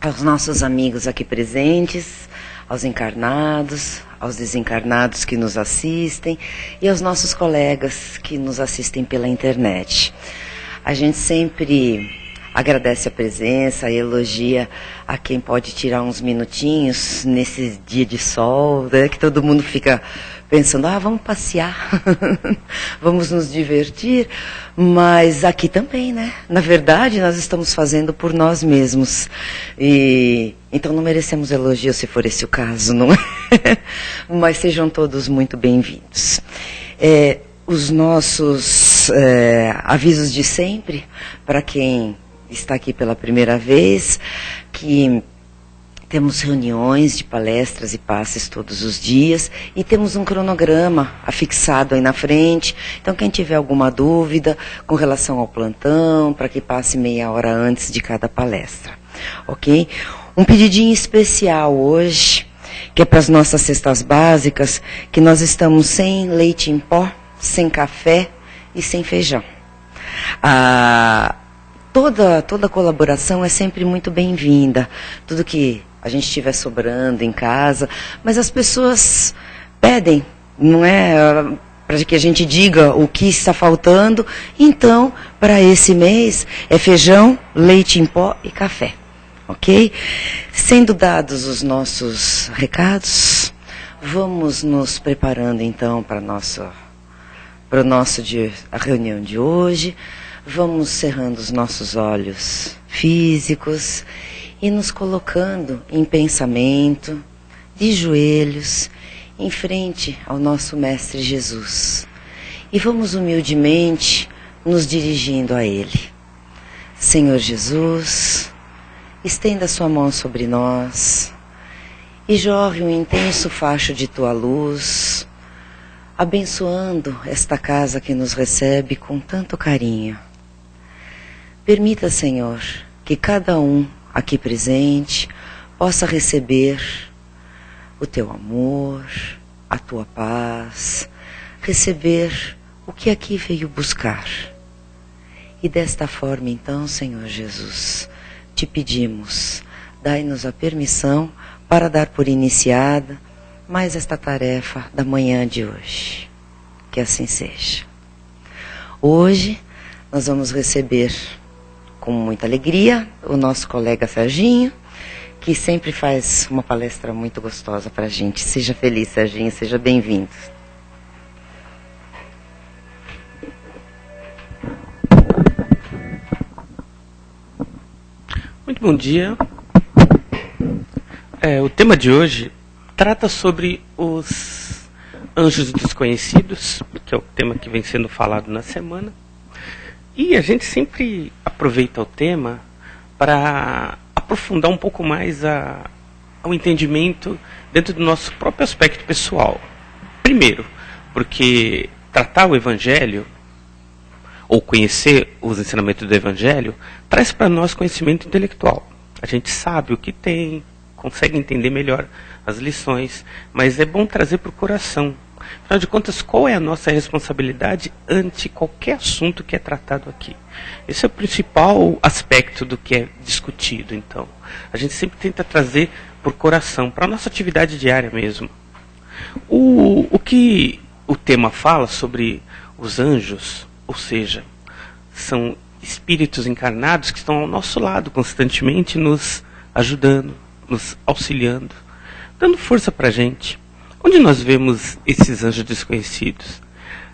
aos nossos amigos aqui presentes, aos encarnados, aos desencarnados que nos assistem e aos nossos colegas que nos assistem pela internet. A gente sempre agradece a presença, elogia a quem pode tirar uns minutinhos nesse dia de sol, né, que todo mundo fica pensando, vamos passear, vamos nos divertir, mas aqui também, né? Na verdade, nós estamos fazendo por nós mesmos. E então não merecemos elogio se for esse o caso, não é? Mas sejam todos muito bem-vindos. Os nossos avisos de sempre, para quem está aqui pela primeira vez, que temos reuniões de palestras e passes todos os dias e temos um cronograma afixado aí na frente. Então, quem tiver alguma dúvida com relação ao plantão, para que passe meia hora antes de cada palestra, ok? Um pedidinho especial hoje, que é para as nossas cestas básicas, que nós estamos sem leite em pó, sem café e sem feijão. Toda colaboração é sempre muito bem-vinda. Tudo que a gente estiver sobrando em casa, mas as pessoas pedem, não é? Para que a gente diga o que está faltando. Então, para esse mês, é feijão, leite em pó e café. Ok? Sendo dados os nossos recados, vamos nos preparando então para a reunião de hoje. Vamos cerrando os nossos olhos físicos e nos colocando em pensamento, de joelhos, em frente ao nosso Mestre Jesus. E vamos humildemente nos dirigindo a Ele. Senhor Jesus, estenda sua mão sobre nós e jorre um intenso facho de tua luz, abençoando esta casa que nos recebe com tanto carinho. Permita, Senhor, que cada um aqui presente possa receber o teu amor, a tua paz, receber o que aqui veio buscar. E desta forma, então, Senhor Jesus, te pedimos, dai-nos a permissão para dar por iniciada mais esta tarefa da manhã de hoje. Que assim seja. Hoje nós vamos receber com muita alegria o nosso colega Serginho, que sempre faz uma palestra muito gostosa para a gente. Seja feliz, Serginho, seja bem-vindo. Muito bom dia. O tema de hoje trata sobre os anjos desconhecidos, que é o tema que vem sendo falado na semana. E a gente sempre aproveita o tema para aprofundar um pouco mais ao entendimento dentro do nosso próprio aspecto pessoal. Primeiro, porque tratar o Evangelho, ou conhecer os ensinamentos do Evangelho, traz para nós conhecimento intelectual. A gente sabe o que tem, consegue entender melhor as lições, mas é bom trazer para o coração. Afinal de contas, qual é a nossa responsabilidade ante qualquer assunto que é tratado aqui? Esse é o principal aspecto do que é discutido, então. A gente sempre tenta trazer por coração, para a nossa atividade diária mesmo. O que o tema fala sobre os anjos, ou seja, são espíritos encarnados que estão ao nosso lado constantemente, nos ajudando, nos auxiliando, dando força para a gente. Onde nós vemos esses anjos desconhecidos?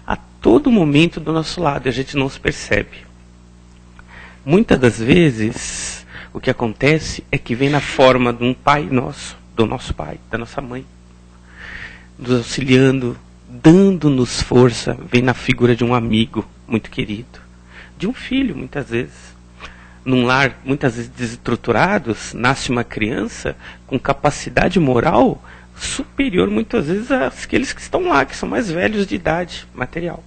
A todo momento do nosso lado, e a gente não os percebe. Muitas das vezes, o que acontece é que vem na forma de um pai nosso, do nosso pai, da nossa mãe, nos auxiliando, dando-nos força, vem na figura de um amigo muito querido, de um filho, muitas vezes. Num lar, muitas vezes desestruturados, nasce uma criança com capacidade moral superior, muitas vezes, àqueles que estão lá, que são mais velhos de idade material.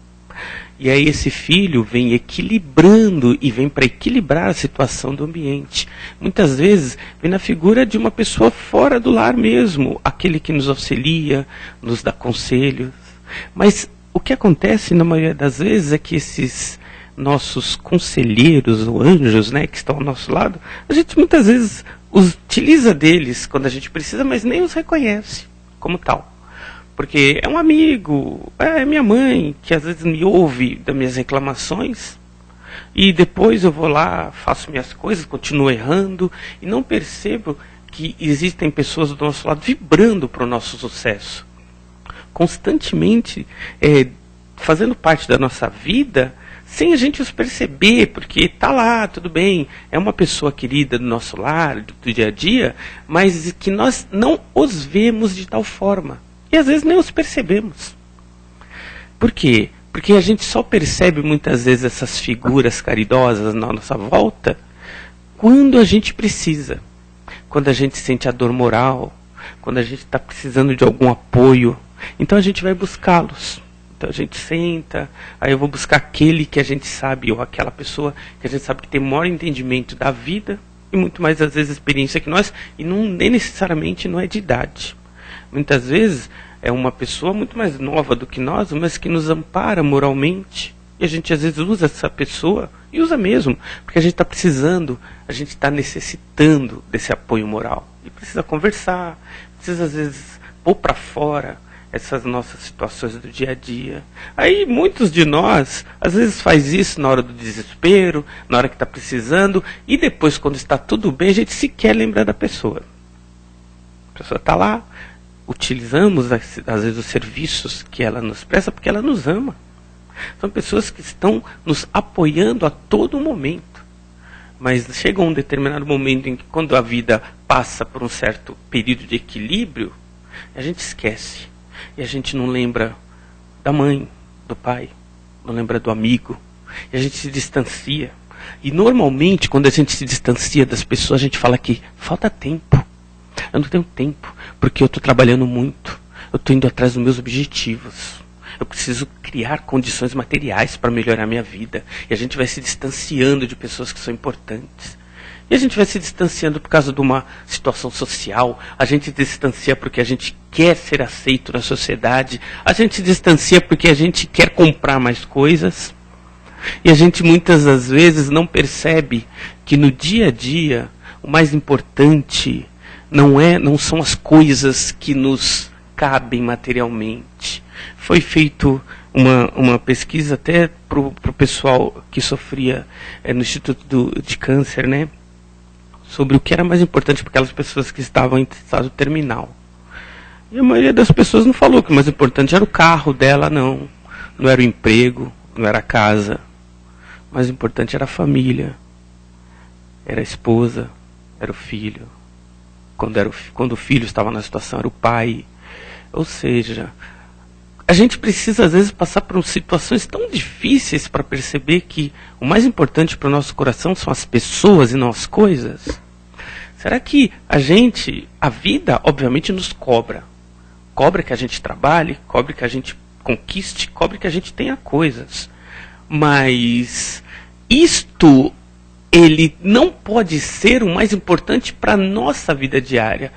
E aí esse filho vem equilibrando e vem para equilibrar a situação do ambiente. Muitas vezes vem na figura de uma pessoa fora do lar mesmo, aquele que nos auxilia, nos dá conselhos. Mas o que acontece na maioria das vezes é que esses nossos conselheiros ou anjos, né, que estão ao nosso lado, a gente muitas vezes os utiliza deles quando a gente precisa, mas nem os reconhece como tal. Porque é um amigo, é minha mãe, que às vezes me ouve das minhas reclamações, e depois eu vou lá, faço minhas coisas, continuo errando, e não percebo que existem pessoas do nosso lado vibrando para o nosso sucesso. Constantemente fazendo parte da nossa vida, sem a gente os perceber, porque está lá, tudo bem, é uma pessoa querida do nosso lar, do dia a dia, mas que nós não os vemos de tal forma. E às vezes nem os percebemos. Por quê? Porque a gente só percebe muitas vezes essas figuras caridosas na nossa volta quando a gente precisa. Quando a gente sente a dor moral, quando a gente está precisando de algum apoio. Então a gente vai buscá-los. Então a gente senta, aí eu vou buscar aquele que a gente sabe, ou aquela pessoa que a gente sabe que tem maior entendimento da vida e muito mais às vezes experiência que nós, e nem necessariamente não é de idade. Muitas vezes é uma pessoa muito mais nova do que nós, mas que nos ampara moralmente. E a gente às vezes usa essa pessoa, e usa mesmo, porque a gente está precisando, a gente está necessitando desse apoio moral. E precisa conversar, precisa às vezes pôr para fora essas nossas situações do dia a dia. Aí muitos de nós, às vezes faz isso na hora do desespero, na hora que está precisando, e depois quando está tudo bem, a gente sequer lembra da pessoa. A pessoa está lá, utilizamos às vezes os serviços que ela nos presta porque ela nos ama. São pessoas que estão nos apoiando a todo momento. Mas chega um determinado momento em que quando a vida passa por um certo período de equilíbrio, a gente esquece. E a gente não lembra da mãe, do pai, não lembra do amigo. E a gente se distancia. E normalmente, quando a gente se distancia das pessoas, a gente fala que falta tempo. Eu não tenho tempo, porque eu estou trabalhando muito. Eu estou indo atrás dos meus objetivos. Eu preciso criar condições materiais para melhorar minha vida. E a gente vai se distanciando de pessoas que são importantes. E a gente vai se distanciando por causa de uma situação social. A gente se distancia porque a gente quer ser aceito na sociedade. A gente se distancia porque a gente quer comprar mais coisas. E a gente muitas das vezes não percebe que no dia a dia o mais importante não são as coisas que nos cabem materialmente. Foi feito uma pesquisa até para o pessoal que sofria no Instituto de Câncer, né? Sobre o que era mais importante para aquelas pessoas que estavam em estado terminal. E a maioria das pessoas não falou que o mais importante era o carro dela, não. Não era o emprego, não era a casa. O mais importante era a família. Era a esposa, era o filho. Quando o filho estava na situação, era o pai. Ou seja, a gente precisa às vezes passar por situações tão difíceis para perceber que o mais importante para o nosso coração são as pessoas e não as coisas. Será que a vida obviamente nos cobra? Cobra que a gente trabalhe, cobra que a gente conquiste, cobra que a gente tenha coisas. Mas isto, ele não pode ser o mais importante para a nossa vida diária.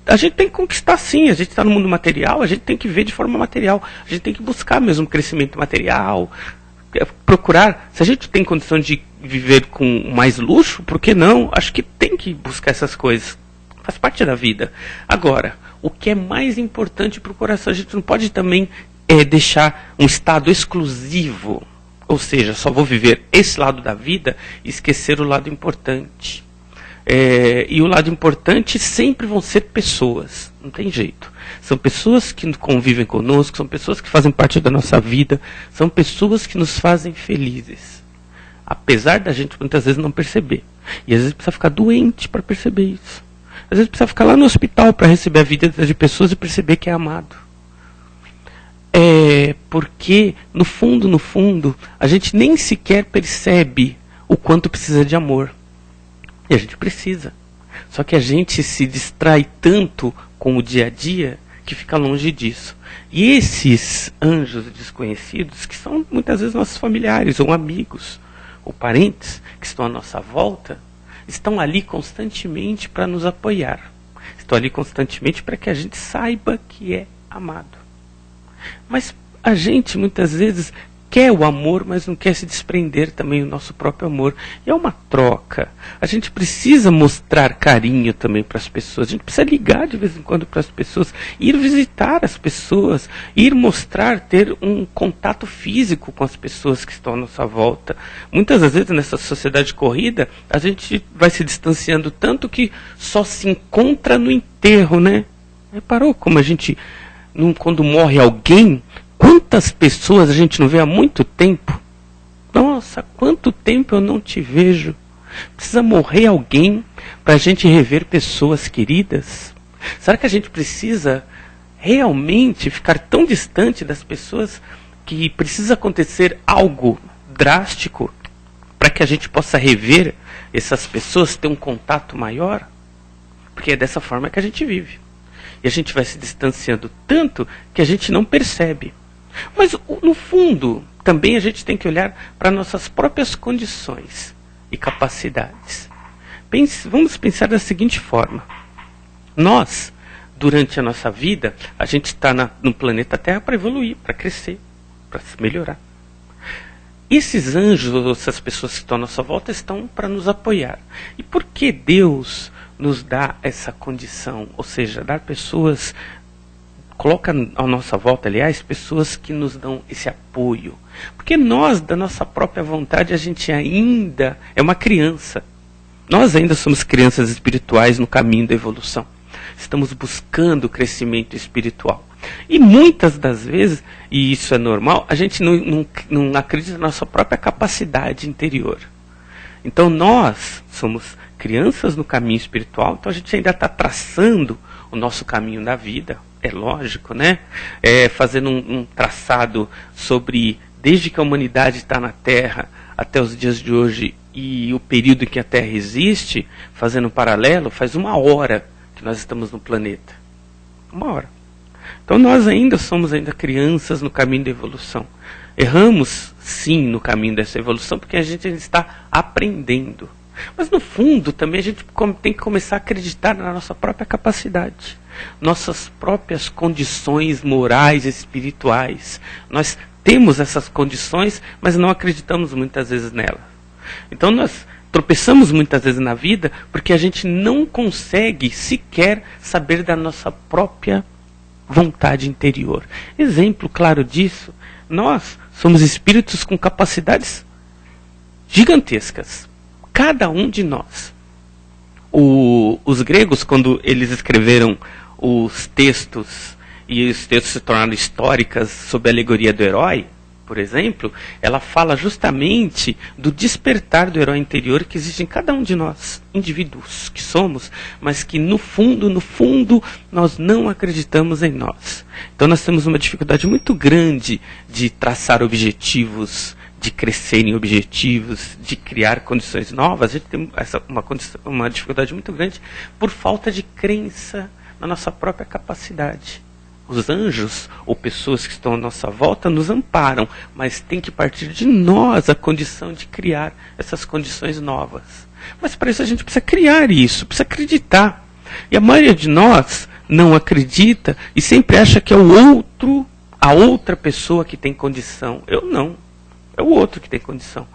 A gente tem que conquistar sim, a gente está no mundo material, a gente tem que ver de forma material, a gente tem que buscar mesmo crescimento material, procurar, se a gente tem condição de viver com mais luxo, por que não? Acho que tem que buscar essas coisas, faz parte da vida. Agora, o que é mais importante para o coração, a gente não pode também deixar um estado exclusivo. Ou seja, só vou viver esse lado da vida e esquecer o lado importante. E o lado importante sempre vão ser pessoas, não tem jeito. São pessoas que convivem conosco, são pessoas que fazem parte da nossa vida, são pessoas que nos fazem felizes. Apesar da gente muitas vezes não perceber. E às vezes precisa ficar doente para perceber isso. Às vezes precisa ficar lá no hospital para receber a vida de pessoas e perceber que é amado. Porque, no fundo, a gente nem sequer percebe o quanto precisa de amor. E a gente precisa. Só que a gente se distrai tanto com o dia a dia que fica longe disso. E esses anjos desconhecidos, que são muitas vezes nossos familiares, ou amigos, ou parentes, que estão à nossa volta, estão ali constantemente para nos apoiar. Estão ali constantemente para que a gente saiba que é amado. Mas a gente muitas vezes quer o amor, mas não quer se desprender também do nosso próprio amor. E é uma troca. A gente precisa mostrar carinho também para as pessoas. A gente precisa ligar de vez em quando para as pessoas, ir visitar as pessoas, ir mostrar, ter um contato físico com as pessoas que estão à nossa volta. Muitas das vezes nessa sociedade corrida, a gente vai se distanciando tanto que só se encontra no enterro, né? Reparou como a gente, quando morre alguém, quantas pessoas a gente não vê há muito tempo? Nossa, quanto tempo eu não te vejo. Precisa morrer alguém para a gente rever pessoas queridas? Será que a gente precisa realmente ficar tão distante das pessoas que precisa acontecer algo drástico para que a gente possa rever essas pessoas, ter um contato maior? Porque é dessa forma que a gente vive. E a gente vai se distanciando tanto que a gente não percebe. Mas, no fundo, também a gente tem que olhar para nossas próprias condições e capacidades. Vamos pensar da seguinte forma. Nós, durante a nossa vida, a gente está no planeta Terra para evoluir, para crescer, para se melhorar. Esses anjos, essas pessoas que estão à nossa volta, estão para nos apoiar. E por que Deus nos dá essa condição? Ou seja, dar pessoas... Coloca à nossa volta, aliás, pessoas que nos dão esse apoio. Porque nós, da nossa própria vontade, a gente ainda é uma criança. Nós ainda somos crianças espirituais no caminho da evolução. Estamos buscando o crescimento espiritual. E muitas das vezes, e isso é normal, a gente não acredita na nossa própria capacidade interior. Então nós somos crianças no caminho espiritual, então a gente ainda está traçando o nosso caminho da vida. É lógico, né? Fazendo um traçado sobre, desde que a humanidade está na Terra até os dias de hoje e o período em que a Terra existe, fazendo um paralelo, faz 1 hora que nós estamos no planeta. 1 hora. Então nós ainda somos crianças no caminho da evolução. Erramos, sim, no caminho dessa evolução, porque a gente ainda está aprendendo. Mas no fundo também a gente tem que começar a acreditar na nossa própria capacidade, nossas próprias condições morais e espirituais. Nós temos essas condições, mas não acreditamos muitas vezes nelas. Então nós tropeçamos muitas vezes na vida porque a gente não consegue sequer saber da nossa própria vontade interior. Exemplo claro disso, nós somos espíritos com capacidades gigantescas. Cada um de nós. Os gregos, quando eles escreveram os textos, e os textos se tornaram históricas sob a alegoria do herói, por exemplo, ela fala justamente do despertar do herói interior que existe em cada um de nós, indivíduos que somos, mas que no fundo, nós não acreditamos em nós. Então nós temos uma dificuldade muito grande de traçar objetivos, de crescer em objetivos, de criar condições novas. A gente tem uma dificuldade muito grande por falta de crença na nossa própria capacidade. Os anjos, ou pessoas que estão à nossa volta, nos amparam, mas tem que partir de nós a condição de criar essas condições novas. Mas para isso a gente precisa criar isso, precisa acreditar. E a maioria de nós não acredita e sempre acha que é o outro, a outra pessoa que tem condição. Eu não. É o outro que tem condição.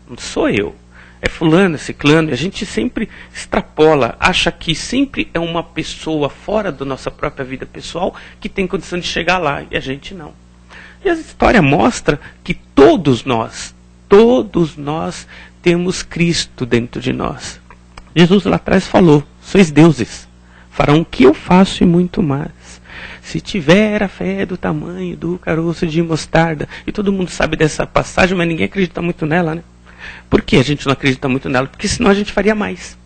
Não sou eu. É fulano, é ciclano. E a gente sempre extrapola, acha que sempre é uma pessoa fora da nossa própria vida pessoal que tem condição de chegar lá. E a gente não. E a história mostra que todos nós temos Cristo dentro de nós. Jesus lá atrás falou, sois deuses, farão o que eu faço e muito mais. Se tiver a fé do tamanho do caroço de mostarda. E todo mundo sabe dessa passagem, mas ninguém acredita muito nela, né? Por que a gente não acredita muito nela? Porque senão a gente faria mais.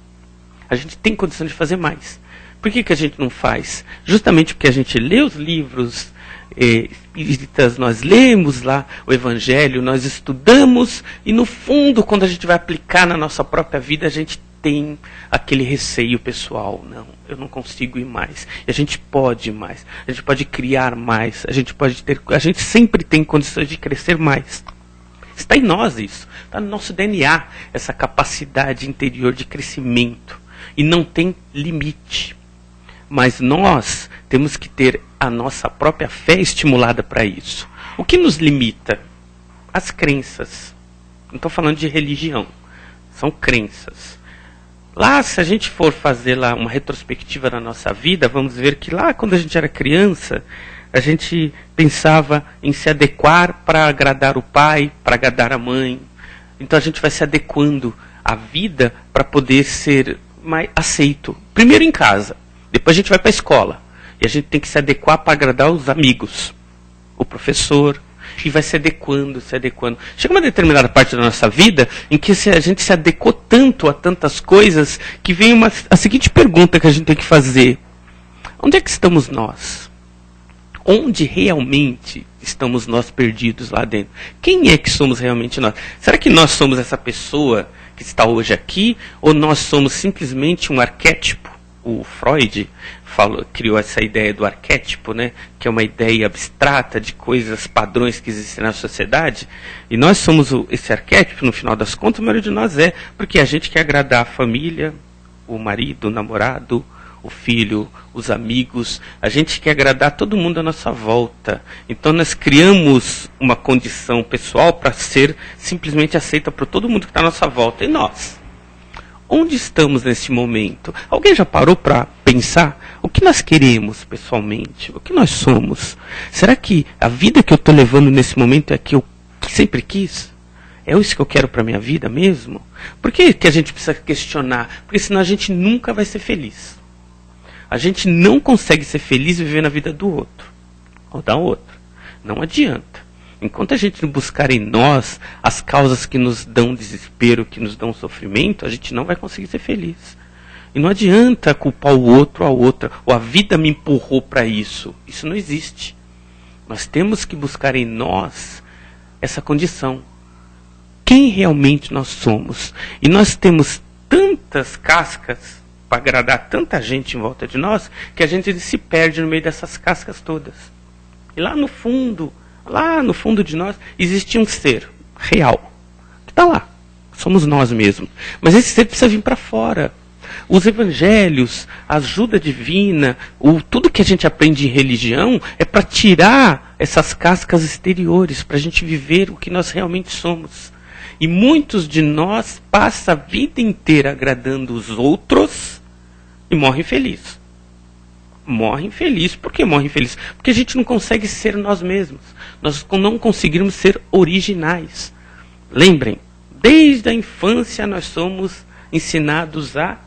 A gente tem condição de fazer mais. Por que a gente não faz? Justamente porque a gente lê os livros espíritas, nós lemos lá o Evangelho, nós estudamos, e no fundo, quando a gente vai aplicar na nossa própria vida, a gente tem aquele receio pessoal. Não, eu não consigo ir mais. E a gente pode ir mais. A gente pode criar mais. A gente sempre tem condições de crescer mais. Está em nós isso. Está no nosso DNA, essa capacidade interior de crescimento. E não tem limite. Mas nós temos que ter a nossa própria fé estimulada para isso. O que nos limita? as crenças. Não estou falando de religião, são crenças. Lá, se a gente for fazer lá uma retrospectiva da nossa vida, vamos ver que lá, quando a gente era criança, a gente pensava em se adequar para agradar o pai, para agradar a mãe. Então a gente vai se adequando à vida para poder ser mais aceito. Primeiro em casa, depois a gente vai para a escola. E a gente tem que se adequar para agradar os amigos, o professor, e vai se adequando, se adequando. Chega uma determinada parte da nossa vida em que a gente se adequou tanto a tantas coisas que vem a seguinte pergunta que a gente tem que fazer. Onde é que estamos nós? Onde realmente estamos nós perdidos lá dentro? Quem é que somos realmente nós? Será que nós somos essa pessoa que está hoje aqui? Ou nós somos simplesmente um arquétipo? O Freud criou essa ideia do arquétipo, né? Que é uma ideia abstrata de coisas, padrões que existem na sociedade. E nós somos esse arquétipo, no final das contas, a maioria de nós é. Porque a gente quer agradar a família, o marido, o namorado, o filho, os amigos. A gente quer agradar todo mundo à nossa volta. Então nós criamos uma condição pessoal para ser simplesmente aceita por todo mundo que está à nossa volta. E nós? Onde estamos nesse momento? Alguém já parou para pensar o que nós queremos pessoalmente? O que nós somos? Será que a vida que eu estou levando nesse momento é a que eu sempre quis? É isso que eu quero para a minha vida mesmo? Por que a gente precisa questionar? Porque senão a gente nunca vai ser feliz. A gente não consegue ser feliz vivendo a vida do outro. Ou da outra. Não adianta. Enquanto a gente não buscar em nós as causas que nos dão desespero, que nos dão sofrimento, a gente não vai conseguir ser feliz. E não adianta culpar o outro ou a outra, ou a vida me empurrou para isso. Isso não existe. Nós temos que buscar em nós essa condição. Quem realmente nós somos? E nós temos tantas cascas para agradar tanta gente em volta de nós, que a gente se perde no meio dessas cascas todas. E lá no fundo de nós, existe um ser real, que está lá. Somos nós mesmos. Mas esse ser precisa vir para fora. Os evangelhos, a ajuda divina, tudo que a gente aprende em religião é para tirar essas cascas exteriores, para a gente viver o que nós realmente somos. E muitos de nós passam a vida inteira agradando os outros e morrem felizes. Morrem felizes. Por que morrem felizes? Porque a gente não consegue ser nós mesmos. Nós não conseguimos ser originais. Lembrem, desde a infância nós somos ensinados a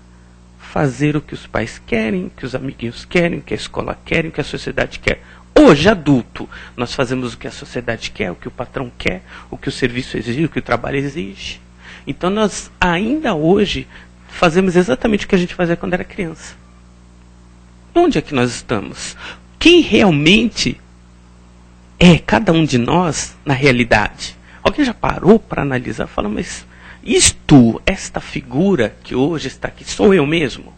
fazer o que os pais querem, o que os amiguinhos querem, o que a escola quer, o que a sociedade quer. Hoje, adulto, nós fazemos o que a sociedade quer, o que o patrão quer, o que o serviço exige, o que o trabalho exige. Então nós ainda hoje fazemos exatamente o que a gente fazia quando era criança. Onde é que nós estamos? Quem realmente é cada um de nós na realidade? Alguém já parou para analisar? Fala, mas esta figura que hoje está aqui, sou eu mesmo?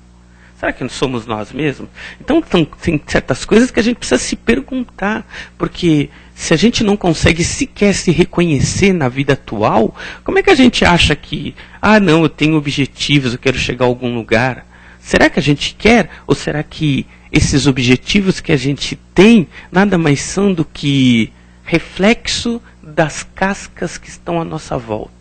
Será que não somos nós mesmos? Então tem certas coisas que a gente precisa se perguntar, porque se a gente não consegue sequer se reconhecer na vida atual, como é que a gente acha que, não, eu tenho objetivos, eu quero chegar a algum lugar? Será que a gente quer? Ou será que esses objetivos que a gente tem nada mais são do que reflexo das cascas que estão à nossa volta?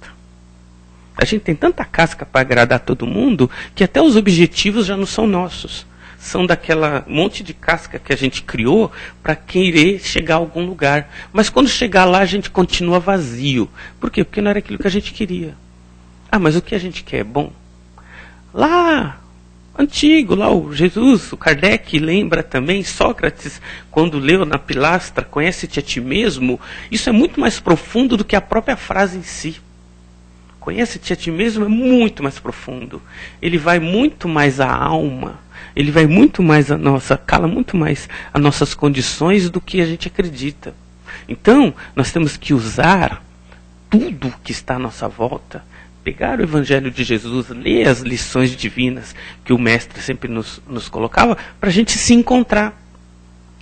A gente tem tanta casca para agradar todo mundo que até os objetivos já não são nossos. São daquela monte de casca que a gente criou para querer chegar a algum lugar. Mas quando chegar lá a gente continua vazio. Por quê? Porque não era aquilo que a gente queria. Mas o que a gente quer é bom? Lá antigo, lá o Jesus, o Kardec lembra também, Sócrates, quando leu na pilastra, conhece-te a ti mesmo, isso é muito mais profundo do que a própria frase em si. Conhece-te a ti mesmo é muito mais profundo. Ele vai muito mais à alma, ele vai muito mais cala muito mais as nossas condições do que a gente acredita. Então, nós temos que usar tudo que está à nossa volta, pegar o Evangelho de Jesus, ler as lições divinas que o Mestre sempre nos colocava, para a gente se encontrar,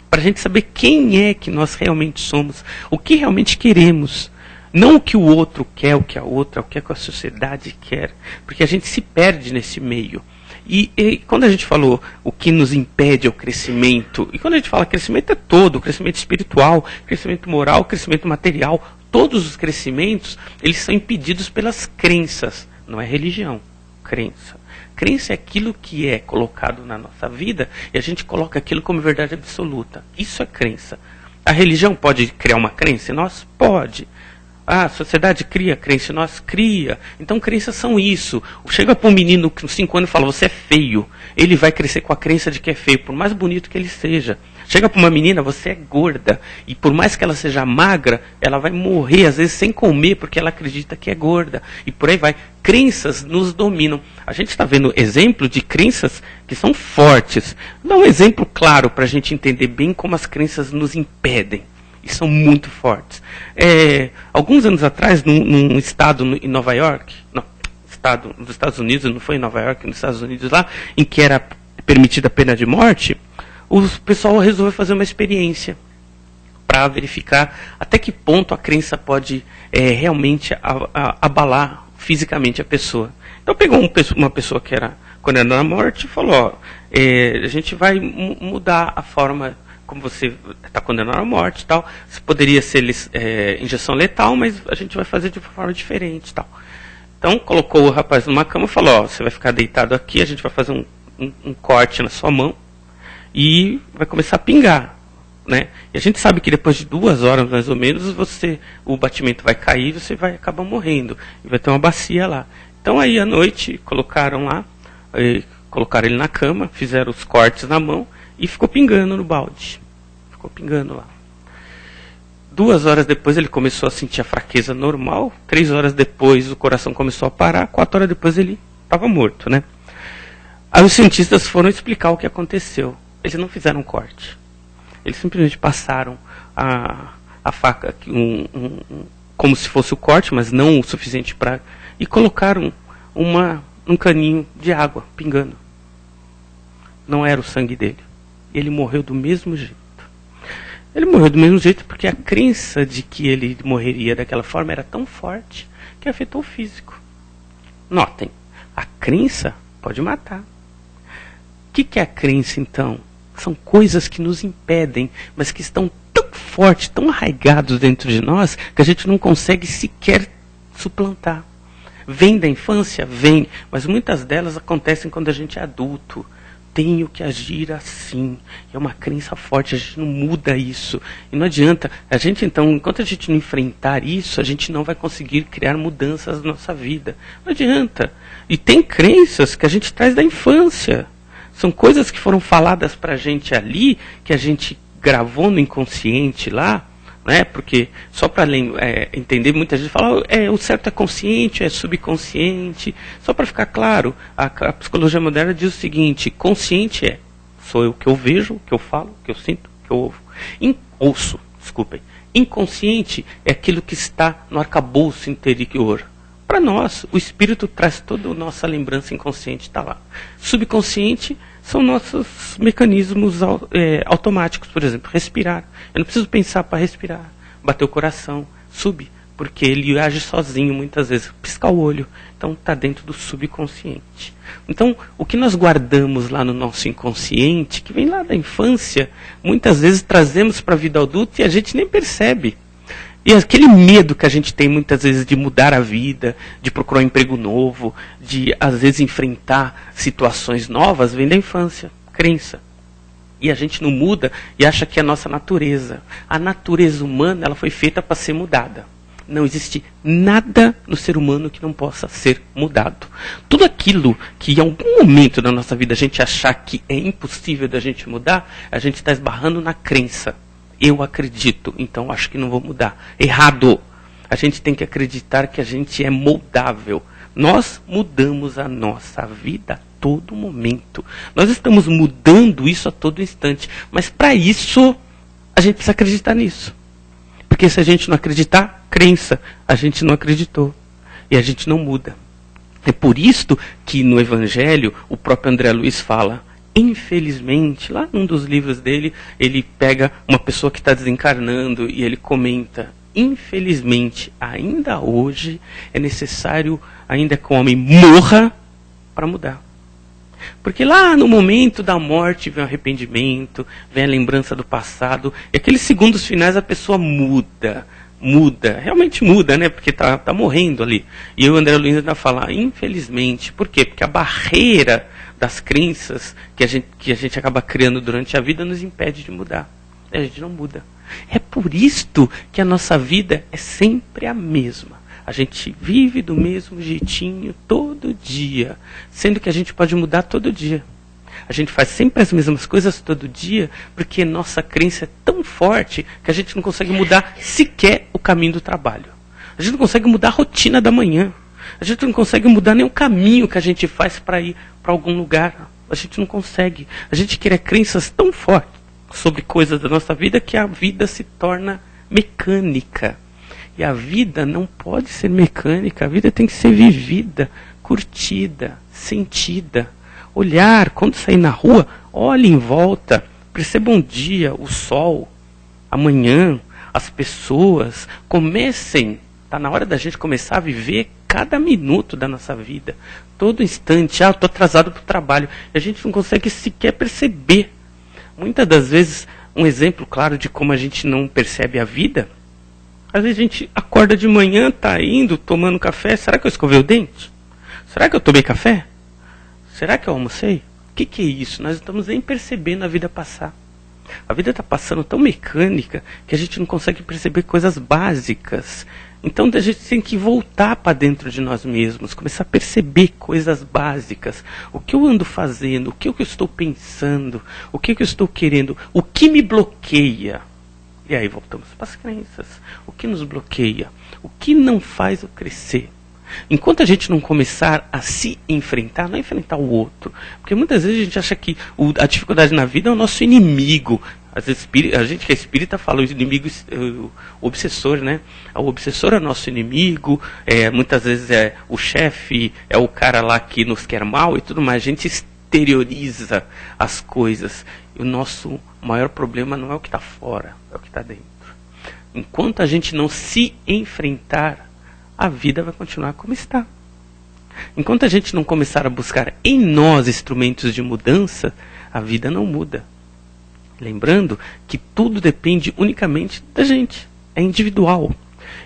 para a gente saber quem é que nós realmente somos, o que realmente queremos, não o que o outro quer, o que a outra, o que a sociedade quer, porque a gente se perde nesse meio. E quando a gente falou o que nos impede é o crescimento, e quando a gente fala crescimento é todo, crescimento espiritual, crescimento moral, crescimento material, todos os crescimentos, eles são impedidos pelas crenças. Não é religião, crença. Crença é aquilo que é colocado na nossa vida e a gente coloca aquilo como verdade absoluta. Isso é crença. A religião pode criar uma crença em nós? Pode. A sociedade cria crença em nós? Cria. Então crenças são isso. Chega para um menino com 5 anos e fala, você é feio. Ele vai crescer com a crença de que é feio, por mais bonito que ele seja. Chega para uma menina, você é gorda. E por mais que ela seja magra, ela vai morrer, às vezes, sem comer, porque ela acredita que é gorda. E por aí vai. Crenças nos dominam. A gente está vendo exemplo de crenças que são fortes. Dá um exemplo claro para a gente entender bem como as crenças nos impedem. E são muito fortes. Alguns anos atrás, num estado em Nova York, nos Estados Unidos, não foi em Nova York, nos Estados Unidos lá, em que era permitida a pena de morte, o pessoal resolveu fazer uma experiência para verificar até que ponto a crença pode realmente abalar fisicamente a pessoa. Então pegou uma pessoa que era condenada à morte e falou, a gente vai mudar a forma como você está condenado à morte e tal. Poderia ser injeção letal, mas a gente vai fazer de uma forma diferente e tal. Então colocou o rapaz numa cama e falou, você vai ficar deitado aqui, a gente vai fazer um corte na sua mão e vai começar a pingar, né? E a gente sabe que depois de 2 horas mais ou menos o batimento vai cair e você vai acabar morrendo e vai ter uma bacia lá. Então aí à noite colocaram ele na cama, fizeram os cortes na mão e ficou pingando no balde, ficou pingando lá. 2 horas depois ele começou a sentir a fraqueza normal, 3 horas depois o coração começou a parar, 4 horas depois ele estava morto, né? Aí os cientistas foram explicar o que aconteceu. Eles não fizeram um corte. Eles simplesmente passaram a faca como se fosse o corte, mas não o suficiente para... E colocaram um caninho de água pingando. Não era o sangue dele. Ele morreu do mesmo jeito. Ele morreu do mesmo jeito porque a crença de que ele morreria daquela forma era tão forte que afetou o físico. Notem, a crença pode matar. O que é a crença, então? São coisas que nos impedem, mas que estão tão fortes, tão arraigados dentro de nós, que a gente não consegue sequer suplantar. Vem da infância? Vem, mas muitas delas acontecem quando a gente é adulto. Tenho que agir assim. É uma crença forte, a gente não muda isso. E não adianta, a gente então, enquanto a gente não enfrentar isso, a gente não vai conseguir criar mudanças na nossa vida. Não adianta. E tem crenças que a gente traz da infância. São coisas que foram faladas pra gente ali, que a gente gravou no inconsciente lá, né? Porque, só para entender, muita gente fala, o certo é consciente, é subconsciente. Só para ficar claro, a psicologia moderna diz o seguinte, consciente sou eu o que eu vejo, o que eu falo, o que eu sinto, o que eu ouço. Inconsciente é aquilo que está no arcabouço interior. Para nós, o espírito traz toda a nossa lembrança inconsciente, está lá. Subconsciente são nossos mecanismos automáticos, por exemplo, respirar. Eu não preciso pensar para respirar, bater o coração, porque ele age sozinho muitas vezes, piscar o olho. Então está dentro do subconsciente. Então, o que nós guardamos lá no nosso inconsciente, que vem lá da infância, muitas vezes trazemos para a vida adulta e a gente nem percebe. E aquele medo que a gente tem muitas vezes de mudar a vida, de procurar um emprego novo, de às vezes enfrentar situações novas, vem da infância, crença. E a gente não muda e acha que é a nossa natureza. A natureza humana ela foi feita para ser mudada. Não existe nada no ser humano que não possa ser mudado. Tudo aquilo que em algum momento da nossa vida a gente achar que é impossível da gente mudar, a gente está esbarrando na crença. Eu acredito, então acho que não vou mudar. Errado. A gente tem que acreditar que a gente é moldável. Nós mudamos a nossa vida a todo momento. Nós estamos mudando isso a todo instante. Mas para isso, a gente precisa acreditar nisso. Porque se a gente não acreditar, crença, a gente não acreditou. E a gente não muda. É por isso que no Evangelho, o próprio André Luiz fala... Infelizmente, lá num dos livros dele, ele pega uma pessoa que está desencarnando e ele comenta, infelizmente, ainda hoje é necessário ainda que o homem morra para mudar. Porque lá no momento da morte vem o arrependimento, vem a lembrança do passado, e aqueles segundos finais a pessoa muda, muda, realmente muda, né? Porque tá morrendo ali. E o André Luiz ainda fala, infelizmente. Por quê? Porque a barreira das crenças que a gente acaba criando durante a vida nos impede de mudar. E a gente não muda. É por isto que a nossa vida é sempre a mesma. A gente vive do mesmo jeitinho todo dia, sendo que a gente pode mudar todo dia. A gente faz sempre as mesmas coisas todo dia, porque nossa crença é tão forte que a gente não consegue mudar sequer o caminho do trabalho. A gente não consegue mudar a rotina da manhã. A gente não consegue mudar nem o caminho que a gente faz para ir para algum lugar. A gente não consegue. A gente cria crenças tão fortes sobre coisas da nossa vida que a vida se torna mecânica. E a vida não pode ser mecânica. A vida tem que ser vivida, curtida, sentida. Olhar, quando sair na rua, olhe em volta, perceba um dia, o sol, amanhã, as pessoas. Comecem, está na hora da gente começar a viver cada minuto da nossa vida, todo instante. Estou atrasado para o trabalho. E a gente não consegue sequer perceber. Muitas das vezes, um exemplo claro de como a gente não percebe a vida, às vezes a gente acorda de manhã, está indo, tomando café. Será que eu escovei o dente? Será que eu tomei café? Será que eu almocei? O que é isso? Nós estamos nem percebendo a vida passar. A vida está passando tão mecânica que a gente não consegue perceber coisas básicas. Então a gente tem que voltar para dentro de nós mesmos, começar a perceber coisas básicas. O que eu ando fazendo, o que eu estou pensando, o que eu estou querendo, o que me bloqueia. E aí voltamos para as crenças. O que nos bloqueia? O que não faz eu crescer? Enquanto a gente não começar a se enfrentar, não enfrentar o outro. Porque muitas vezes a gente acha que a dificuldade na vida é o nosso inimigo. Às vezes a gente que é espírita fala o inimigo, o obsessor, né? O obsessor é nosso inimigo, muitas vezes é o chefe, é o cara lá que nos quer mal e tudo mais. A gente exterioriza as coisas. E o nosso maior problema não é o que está fora, é o que está dentro. Enquanto a gente não se enfrentar, a vida vai continuar como está. Enquanto a gente não começar a buscar em nós instrumentos de mudança, a vida não muda. Lembrando que tudo depende unicamente da gente. É individual.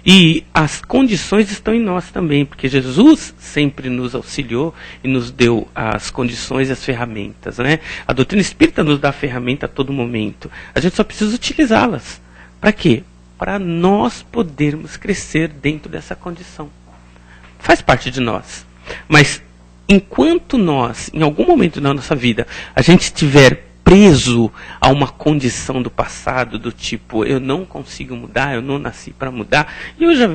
E as condições estão em nós também, porque Jesus sempre nos auxiliou e nos deu as condições e as ferramentas, né? A doutrina espírita nos dá a ferramenta a todo momento. A gente só precisa utilizá-las. Para quê? Para nós podermos crescer dentro dessa condição. Faz parte de nós. Mas enquanto nós, em algum momento da nossa vida, a gente estiver preso a uma condição do passado, do tipo, eu não consigo mudar, eu não nasci para mudar.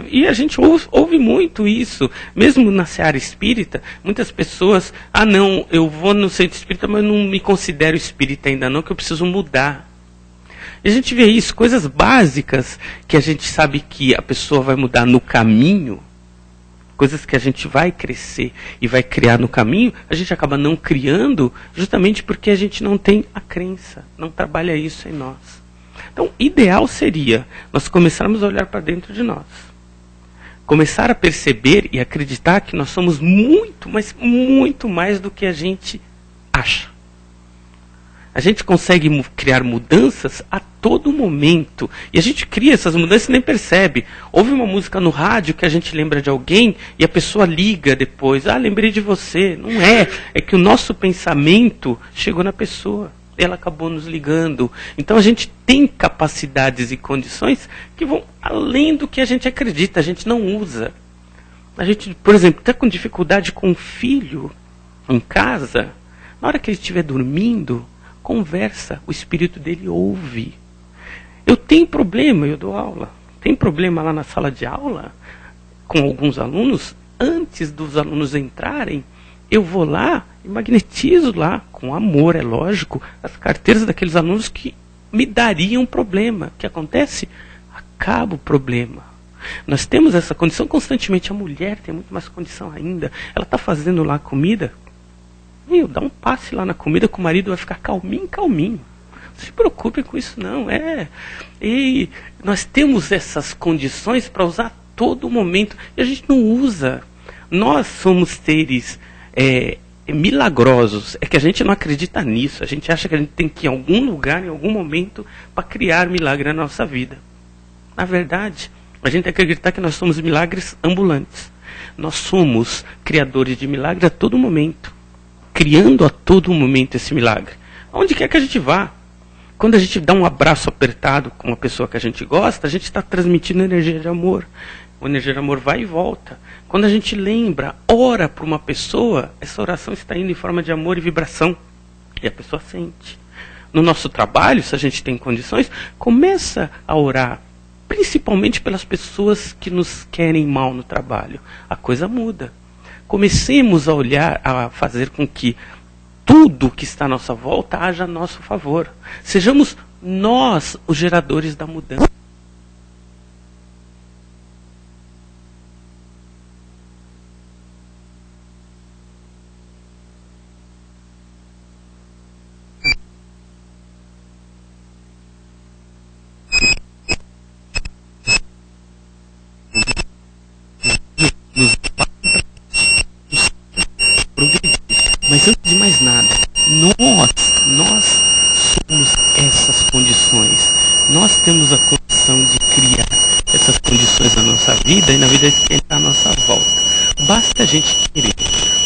E a gente ouve muito isso, mesmo na seara espírita, muitas pessoas, não, eu vou no centro espírita, mas não me considero espírita ainda não, que eu preciso mudar. E a gente vê isso, coisas básicas que a gente sabe que a pessoa vai mudar no caminho, coisas que a gente vai crescer e vai criar no caminho, a gente acaba não criando justamente porque a gente não tem a crença, não trabalha isso em nós. Então, ideal seria nós começarmos a olhar para dentro de nós. Começar a perceber e acreditar que nós somos muito, mas muito mais do que a gente acha. A gente consegue criar mudanças a todo momento. E a gente cria essas mudanças e nem percebe. Ouve uma música no rádio que a gente lembra de alguém e a pessoa liga depois. Lembrei de você. Não é. É que o nosso pensamento chegou na pessoa. Ela acabou nos ligando. Então a gente tem capacidades e condições que vão além do que a gente acredita. A gente não usa. A gente, por exemplo, está com dificuldade com um filho em casa. Na hora que ele estiver dormindo, conversa, o espírito dele ouve. Eu tenho problema, eu dou aula. Tem problema lá na sala de aula com alguns alunos. Antes dos alunos entrarem, eu vou lá e magnetizo lá, com amor, é lógico, as carteiras daqueles alunos que me dariam problema. O que acontece? Acaba o problema. Nós temos essa condição constantemente. A mulher tem muito mais condição ainda. Ela está fazendo lá a comida. Dá um passe lá na comida que o marido vai ficar calminho. Não se preocupe com isso não. E nós temos essas condições para usar a todo momento. E a gente não usa. Nós somos seres milagrosos. É que a gente não acredita nisso. A gente acha que a gente tem que ir em algum lugar, em algum momento, para criar milagre na nossa vida. Na verdade, A gente tem que acreditar que nós somos milagres ambulantes. Nós somos criadores de milagres a todo momento. Criando a todo momento esse milagre. Onde quer que a gente vá. Quando a gente dá um abraço apertado com uma pessoa que a gente gosta, a gente está transmitindo energia de amor. A energia de amor vai e volta. Quando a gente lembra, ora para uma pessoa, essa oração está indo em forma de amor e vibração. E a pessoa sente. No nosso trabalho, se a gente tem condições, começa a orar. Principalmente pelas pessoas que nos querem mal no trabalho. A coisa muda. Comecemos a olhar, a fazer com que tudo que está à nossa volta haja a nosso favor. Sejamos nós os geradores da mudança. Mas antes de mais nada, nós somos essas condições. Nós temos a condição de criar essas condições na nossa vida e na vida de quem está à nossa volta. Basta a gente querer.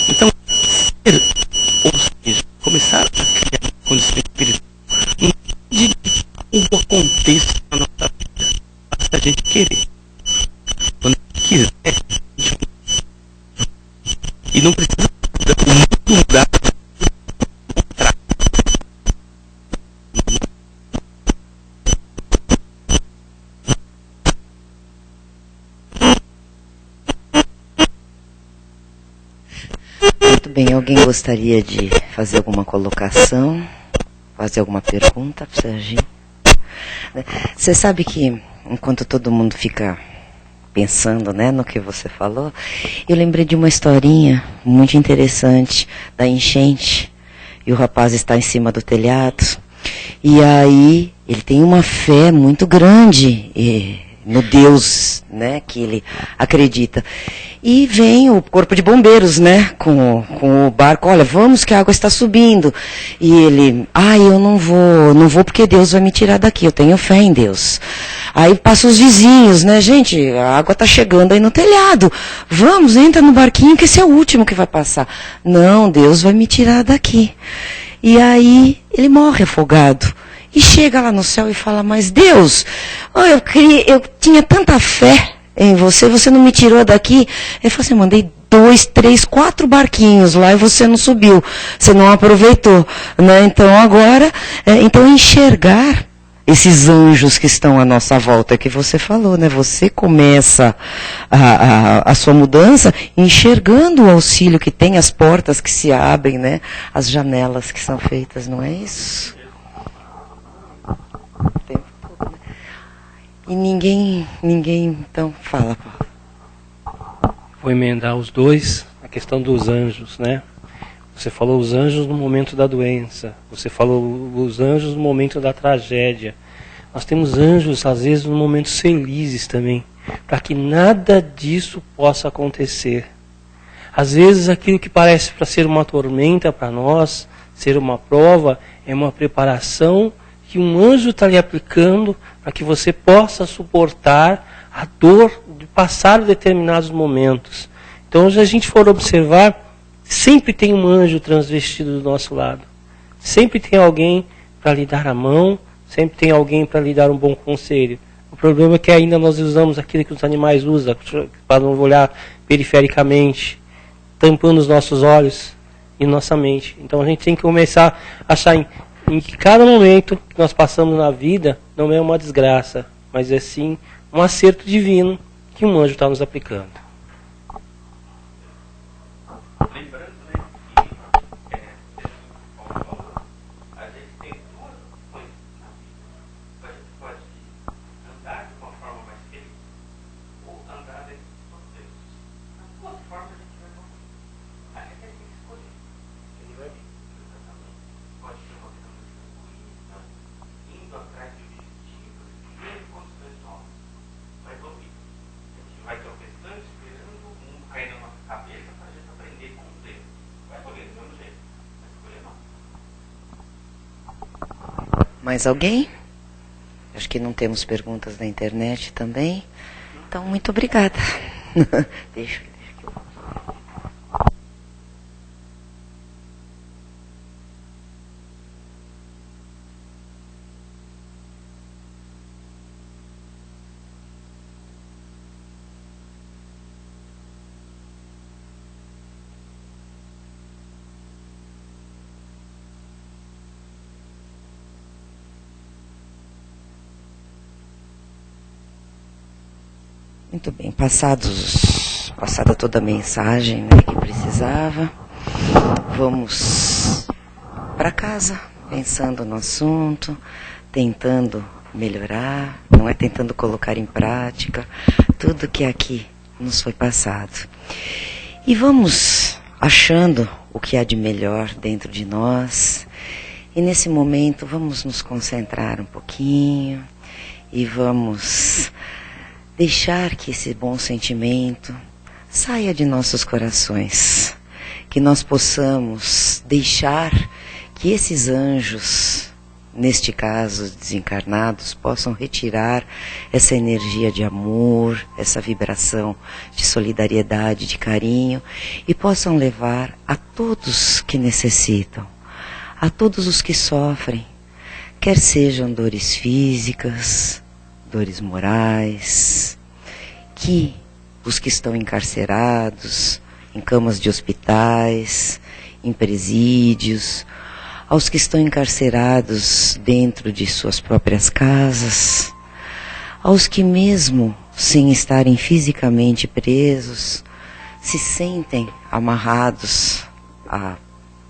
Então, ser, ou seja, começar a criar condições espirituais, não de tudo aconteça na nossa vida. Basta a gente querer. Quando a gente quiser, e não precisa mudar. Muito bem, alguém gostaria de fazer alguma colocação? Fazer alguma pergunta para o Serginho? Você sabe que, enquanto todo mundo fica pensando, né, no que você falou, eu lembrei de uma historinha muito interessante da enchente. E o rapaz está em cima do telhado. E aí ele tem uma fé muito grande no Deus, né, que ele acredita. E vem o corpo de bombeiros, né, com o barco, olha, vamos que a água está subindo. E ele, eu não vou porque Deus vai me tirar daqui, eu tenho fé em Deus. Aí passa os vizinhos, né, gente, a água está chegando aí no telhado. Vamos, entra no barquinho que esse é o último que vai passar. Não, Deus vai me tirar daqui. E aí ele morre afogado. E chega lá no céu e fala, mas Deus, eu tinha tanta fé em você, você não me tirou daqui. Ele falou assim, mandei 2, 3, 4 barquinhos lá e você não subiu, você não aproveitou, né? Então agora, então enxergar esses anjos que estão à nossa volta, que você falou, né? Você começa a sua mudança enxergando o auxílio que tem, as portas que se abrem, né? As janelas que são feitas, não é isso? E ninguém, então, fala, Paulo. Vou emendar os dois, a questão dos anjos, né? Você falou os anjos no momento da doença, você falou os anjos no momento da tragédia. Nós temos anjos, às vezes, no momentos felizes também, para que nada disso possa acontecer. Às vezes, aquilo que parece para ser uma tormenta para nós, ser uma prova, é uma preparação que um anjo está lhe aplicando para que você possa suportar a dor de passar determinados momentos. Então, se a gente for observar, sempre tem um anjo transvestido do nosso lado. Sempre tem alguém para lhe dar a mão, sempre tem alguém para lhe dar um bom conselho. O problema é que ainda nós usamos aquilo que os animais usam, para não olhar perifericamente, tampando os nossos olhos e nossa mente. Então a gente tem que começar a achar em que cada momento que nós passamos na vida não é uma desgraça, mas é sim um acerto divino que um anjo está nos aplicando. Lembrando, né, que a gente tem duas opções na vida. A gente pode andar de uma forma mais feliz ou andar dentro dos processos. As duas formas a gente vai morrer. Aí a gente tem que escolher. Ele vai vir. Pode ter uma visão tranquila, indo atrás de objetivos, criando condições novas. Vai ouvir. A gente vai tropeçando, esperando o mundo cair na nossa cabeça para a gente aprender com o dedo. Vai escolher do mesmo jeito. Vai escolher não. Mais alguém? Acho que não temos perguntas na internet também. Então, muito obrigada. Deixa eu... Muito bem, passada toda a mensagem, né, que precisava, vamos para casa, pensando no assunto, tentando melhorar, não é tentando colocar em prática tudo que aqui nos foi passado. E vamos achando o que há de melhor dentro de nós, e nesse momento vamos nos concentrar um pouquinho e vamos deixar que esse bom sentimento saia de nossos corações, que nós possamos deixar que esses anjos, neste caso desencarnados, possam retirar essa energia de amor, essa vibração de solidariedade, de carinho, e possam levar a todos que necessitam, a todos os que sofrem, quer sejam dores físicas, dores morais, que os que estão encarcerados, em camas de hospitais, em presídios, aos que estão encarcerados dentro de suas próprias casas, aos que mesmo sem estarem fisicamente presos, se sentem amarrados a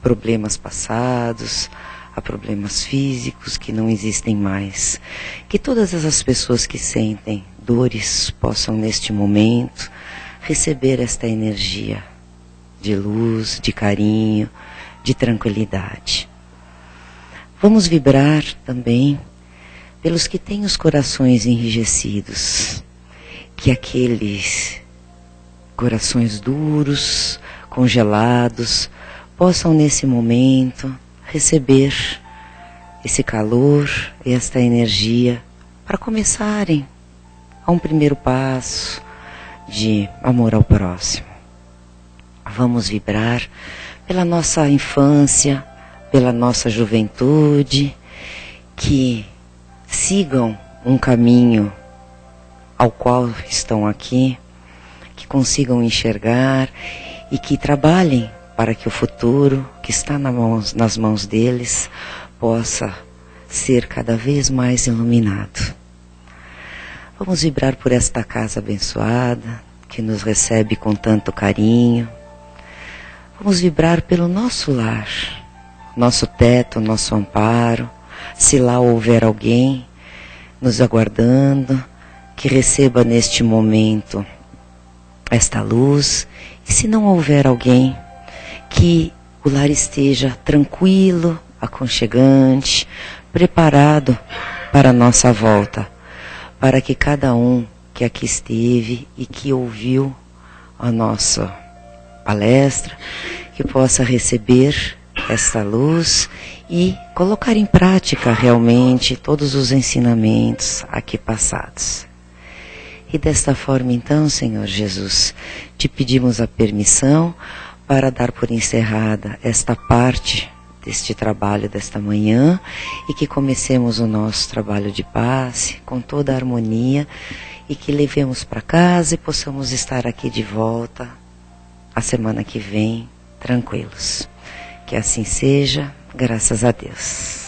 problemas passados, a problemas físicos que não existem mais. Que todas essas pessoas que sentem dores possam neste momento receber esta energia de luz, de carinho, de tranquilidade. Vamos vibrar também pelos que têm os corações enrijecidos, que aqueles corações duros, congelados, possam nesse momento receber esse calor e esta energia para começarem a um primeiro passo de amor ao próximo. Vamos vibrar pela nossa infância, pela nossa juventude, que sigam um caminho ao qual estão aqui, que consigam enxergar e que trabalhem para que o futuro que está nas mãos deles possa ser cada vez mais iluminado. Vamos vibrar por esta casa abençoada, que nos recebe com tanto carinho. Vamos vibrar pelo nosso lar, nosso teto, nosso amparo. Se lá houver alguém nos aguardando, que receba neste momento esta luz. E se não houver alguém, que o lar esteja tranquilo, aconchegante, preparado para a nossa volta, para que cada um que aqui esteve e que ouviu a nossa palestra, que possa receber esta luz e colocar em prática realmente todos os ensinamentos aqui passados. E desta forma então, Senhor Jesus, te pedimos a permissão para dar por encerrada esta parte deste trabalho desta manhã e que comecemos o nosso trabalho de passe com toda a harmonia e que levemos para casa e possamos estar aqui de volta a semana que vem, tranquilos. Que assim seja, graças a Deus.